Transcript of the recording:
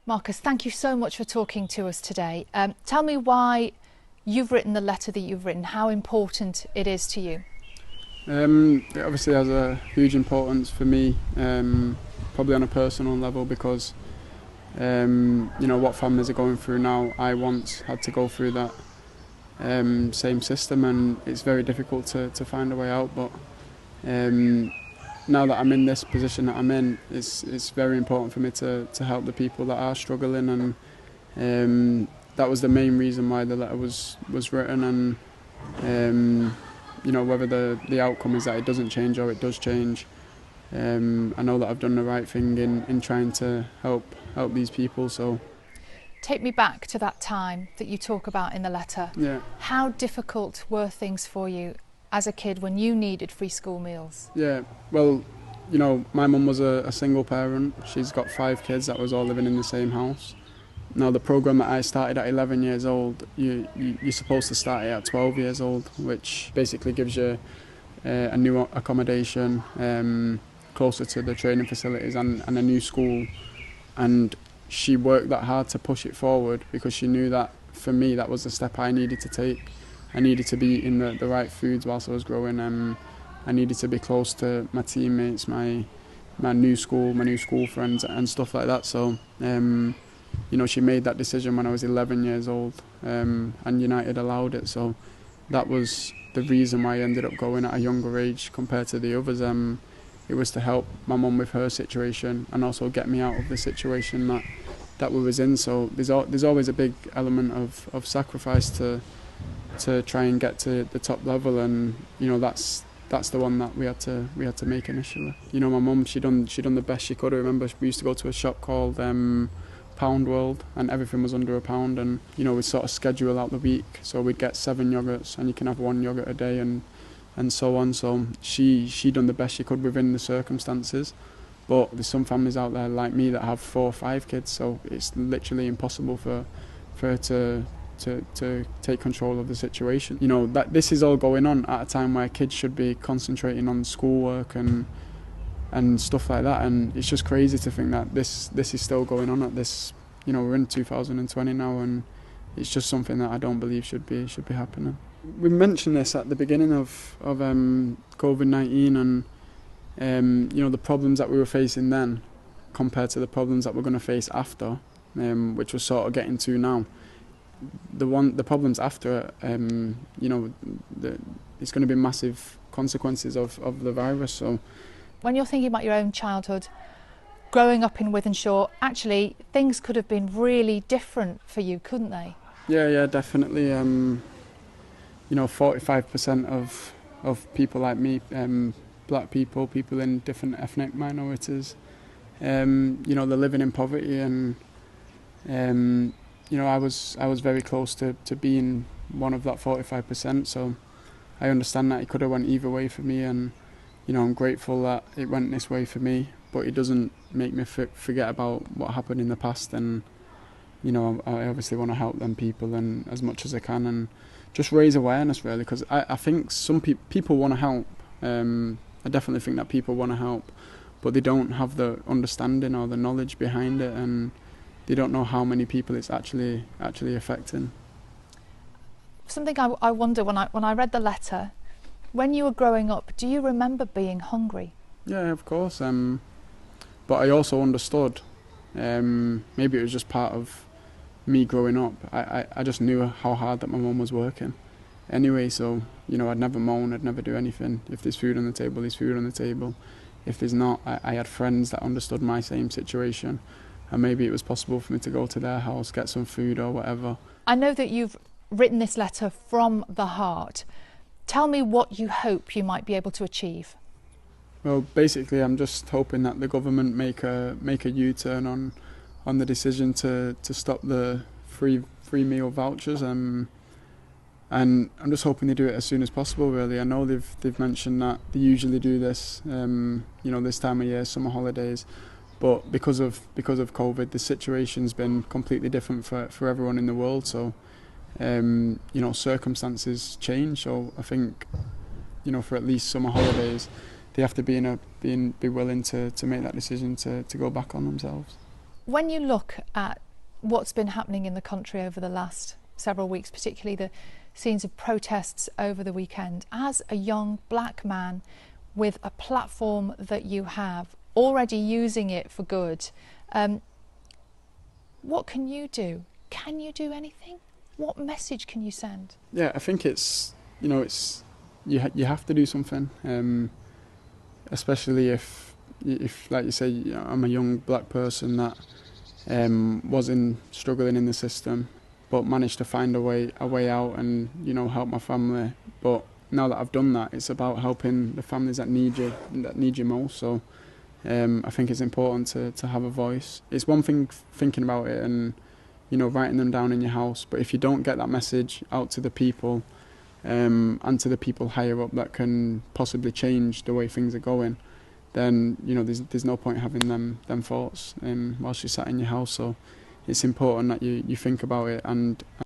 Marcus, thank you so much for talking to us today. Tell me why you've written the letter that you've written, how important it is to you. It obviously has a huge importance for me, probably on a personal level, because what families are going through now, I once had to go through that same system, and it's very difficult to find a way out. But now that I'm in this position that I'm in, it's very important for me to help the people that are struggling, and that was the main reason why the letter was written. And whether the outcome is that it doesn't change or it does change, I know that I've done the right thing in trying to help these people. So take me back to that time that you talk about in the letter. Yeah. How difficult were things for you as a kid when you needed free school meals? Yeah, well, my mum was a single parent. She's got 5 kids that was all living in the same house. Now, the programme that I started at 11 years old, you're supposed to start it at 12 years old, which basically gives you a new accommodation, closer to the training facilities and a new school. And she worked that hard to push it forward because she knew that, for me, that was the step I needed to take. I needed to be eating the right foods whilst I was growing. I needed to be close to my teammates, my new school friends and stuff like that. So, she made that decision when I was 11 years old, and United allowed it. So that was the reason why I ended up going at a younger age compared to the others. It was to help my mum with her situation and also get me out of the situation that we was in. So there's always a big element of sacrifice to try and get to the top level, and that's the one that we had to make initially. My mum, she done the best she could. I remember we used to go to a shop called Pound World, and everything was under £1, and we'd sort of schedule out the week, so we'd get 7 yogurts and you can have 1 yogurt a day and so on. So she done the best she could within the circumstances, but there's some families out there like me that have 4 or 5 kids, so it's literally impossible for her to take control of the situation. That this is all going on at a time where kids should be concentrating on schoolwork and stuff like that, and it's just crazy to think that this is still going on at this. We're in 2020 now, and it's just something that I don't believe should be happening. We mentioned this at the beginning of COVID-19, and the problems that we were facing then compared to the problems that we're going to face after, which we're sort of getting to now. The problems after, it's going to be massive consequences of the virus. So when you're thinking about your own childhood, growing up in Wythenshawe, actually things could have been really different for you, couldn't they? Yeah, definitely. 45% of people like me, black people in different ethnic minorities, they're living in poverty, and I was very close to being one of that 45%. So I understand that it could have went either way for me, and I'm grateful that it went this way for me, but it doesn't make me forget about what happened in the past. And I obviously want to help them people, and as much as I can, and just raise awareness, really, because I think some people want to help. I definitely think that people want to help, but they don't have the understanding or the knowledge behind it, and they don't know how many people it's actually affecting. Something I wonder when I read the letter, when you were growing up, do you remember being hungry? Yeah, of course. But I also understood. Maybe it was just part of me growing up. I just knew how hard that my mum was working. Anyway, so I'd never moan. I'd never do anything. If there's food on the table, there's food on the table. If there's not, I had friends that understood my same situation, and maybe it was possible for me to go to their house, get some food or whatever. I know that you've written this letter from the heart. Tell me what you hope you might be able to achieve. Well, basically, I'm just hoping that the government make a U-turn on the decision to stop the free meal vouchers, and I'm just hoping they do it as soon as possible. Really, I know they've mentioned that they usually do this, this time of year, summer holidays, but because of COVID, the situation's been completely different for everyone in the world. So. Circumstances change, so I think for at least summer holidays they have to be willing to make that decision to go back on themselves. When you look at what's been happening in the country over the last several weeks, particularly the scenes of protests over the weekend, as a young black man with a platform that you have, already using it for good, what can you do? Can you do anything? What message can you send? Yeah, I think it's you have to do something, especially if like you say, I'm a young black person that wasn't struggling in the system, but managed to find a way out and help my family. But now that I've done that, it's about helping the families that need you most. So I think it's important to have a voice. It's one thing thinking about it and writing them down in your house, but if you don't get that message out to the people and to the people higher up that can possibly change the way things are going, then there's no point having them thoughts whilst you're sat in your house. So it's important that you think about it and